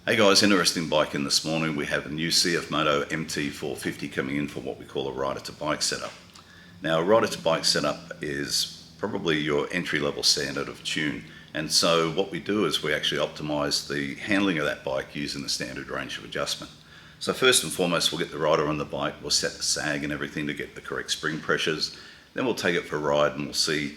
Hey guys, interesting bike in this morning. We have a new Moto MT450 coming in for what we call a rider to bike setup. Now, a rider to bike setup is probably your entry level standard of tune. And so what we do is we actually optimize the handling of that bike using the standard range of adjustment. So first and foremost, we'll get the rider on the bike, we'll set the sag and everything to get the correct spring pressures. Then we'll take it for a ride and we'll see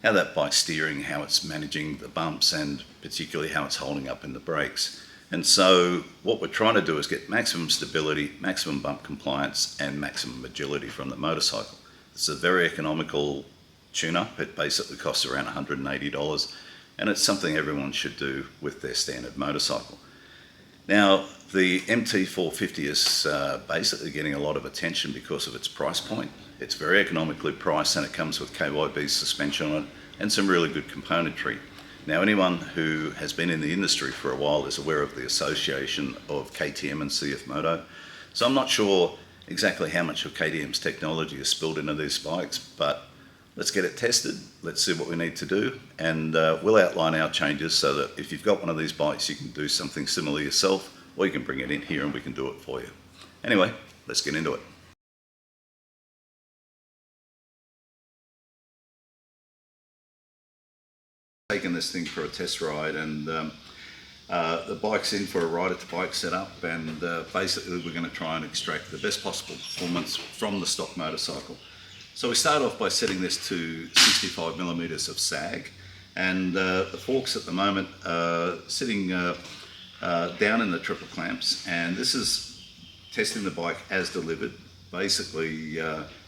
how that bike's steering, how it's managing the bumps, and particularly how it's holding up in the brakes. And so what we're trying to do is get maximum stability, maximum bump compliance, and maximum agility from the motorcycle. It's a very economical tune-up. It basically costs around $180, and it's something everyone should do with their standard motorcycle. Now, the MT450 is basically getting a lot of attention because of its price point. It's very economically priced, and it comes with KYB suspension on it and some really good componentry. Now, anyone who has been in the industry for a while is aware of the association of KTM and CF Moto. So I'm not sure exactly how much of KTM's technology is spilled into these bikes, but let's get it tested. Let's see what we need to do, and we'll outline our changes so that if you've got one of these bikes, you can do something similar yourself, or you can bring it in here and we can do it for you. Anyway, let's get into it. Taken this thing for a test ride, and the bike's in for a rider to bike setup, and basically we're going to try and extract the best possible performance from the stock motorcycle. So we start off by setting this to 65 millimeters of sag, and the forks at the moment are sitting down in the triple clamps, and this is testing the bike as delivered. Basically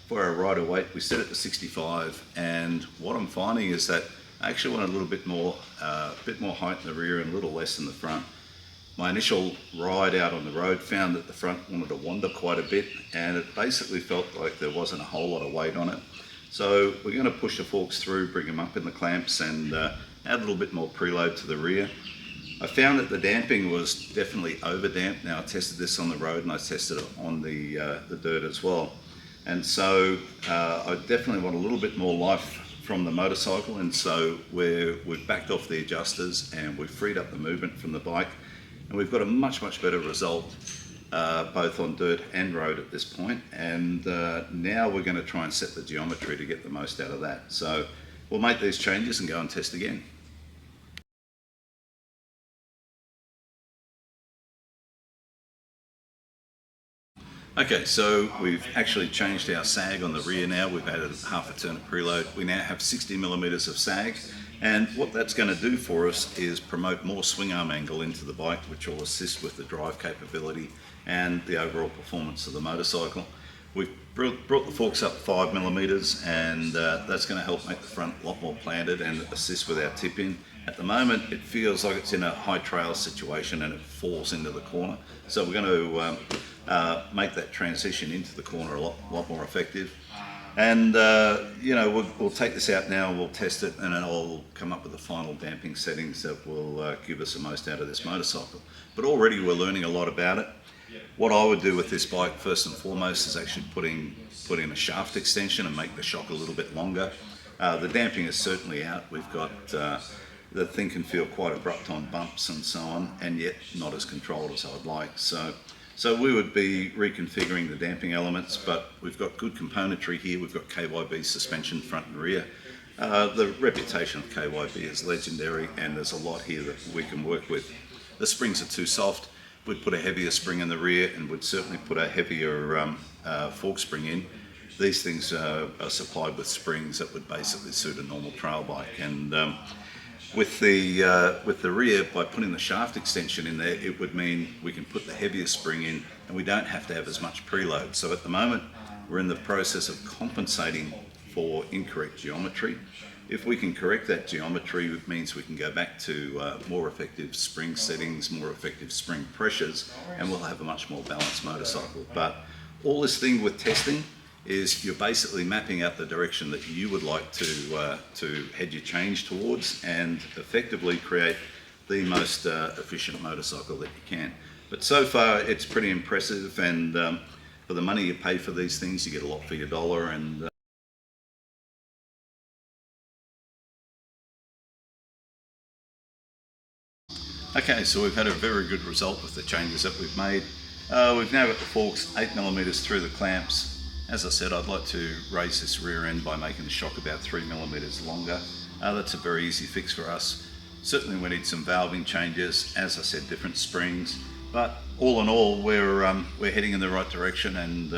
for our rider weight we set it to 65, and what I'm finding is that I actually want a little bit more height in the rear and a little less in the front. My initial ride out on the road found that the front wanted to wander quite a bit, and it basically felt like there wasn't a whole lot of weight on it. So we're going to push the forks through, bring them up in the clamps, and add a little bit more preload to the rear. I found that the damping was definitely over damped. Now, I tested this on the road and I tested it on the dirt as well. And so I definitely want a little bit more life from the motorcycle, and so we've backed off the adjusters and we've freed up the movement from the bike, and we've got a much better result both on dirt and road at this point. And now we're going to try and set the geometry to get the most out of that. So we'll make these changes and go and test again. Okay, so we've actually changed our sag on the rear now. We've added half a turn of preload. We now have 60 millimeters of sag, and what that's going to do for us is promote more swing arm angle into the bike, which will assist with the drive capability and the overall performance of the motorcycle. We've brought the forks up 5 millimeters, and that's going to help make the front a lot more planted and assist with our tip in. At the moment, it feels like it's in a high trail situation and it falls into the corner. So we're going to make that transition into the corner a lot more effective. And we'll take this out now, we'll test it, and then I'll come up with the final damping settings that will give us the most out of this motorcycle. But already we're learning a lot about it. What I would do with this bike first and foremost is actually put in a shaft extension and make the shock a little bit longer. The damping is certainly out. We've got the thing can feel quite abrupt on bumps and so on, and yet not as controlled as I would like. So we would be reconfiguring the damping elements, but we've got good componentry here. We've got KYB suspension front and rear. The reputation of KYB is legendary, and there's a lot here that we can work with. The springs are too soft. We'd put a heavier spring in the rear, and we'd certainly put a heavier fork spring in. These things are supplied with springs that would basically suit a normal trail bike. And with the rear, by putting the shaft extension in there, it would mean we can put the heavier spring in and we don't have to have as much preload. So at the moment, we're in the process of compensating for incorrect geometry. If we can correct that geometry, it means we can go back to more effective spring settings, more effective spring pressures, and we'll have a much more balanced motorcycle. But all this thing with testing is you're basically mapping out the direction that you would like to head your change towards and effectively create the most efficient motorcycle that you can. But so far it's pretty impressive, and for the money you pay for these things, you get a lot for your dollar. And Okay, so we've had a very good result with the changes that we've made. We've now got the forks 8mm through the clamps. As I said, I'd like to raise this rear end by making the shock about 3mm longer. That's a very easy fix for us. Certainly we need some valving changes, as I said, different springs, but all in all we're heading in the right direction, and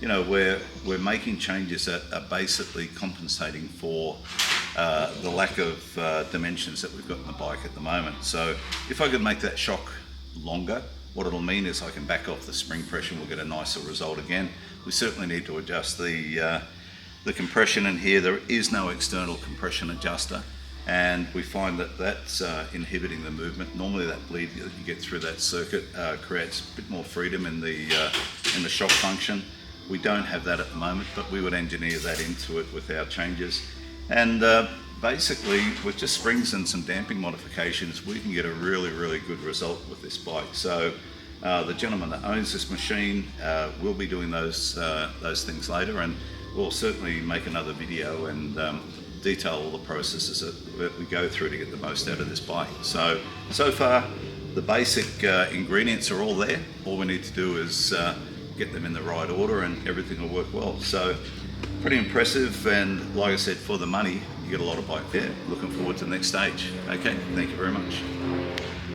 you know, we're making changes that are basically compensating for the lack of dimensions that we've got in the bike at the moment. So if I could make that shock longer, what it'll mean is I can back off the spring pressure and we'll get a nicer result again. We certainly need to adjust the compression in here. There is no external compression adjuster, and we find that that's inhibiting the movement. Normally that bleed that you get through that circuit creates a bit more freedom in the shock function. We don't have that at the moment, but we would engineer that into it with our changes. And basically with just springs and some damping modifications, we can get a really, really good result with this bike. So the gentleman that owns this machine will be doing those things later, and we'll certainly make another video and detail all the processes that we go through to get the most out of this bike. So far the basic ingredients are all there. All we need to do is get them in the right order and everything will work well. So pretty impressive, and like I said, for the money you get a lot of bike there. Looking forward to the next stage. Okay, thank you very much.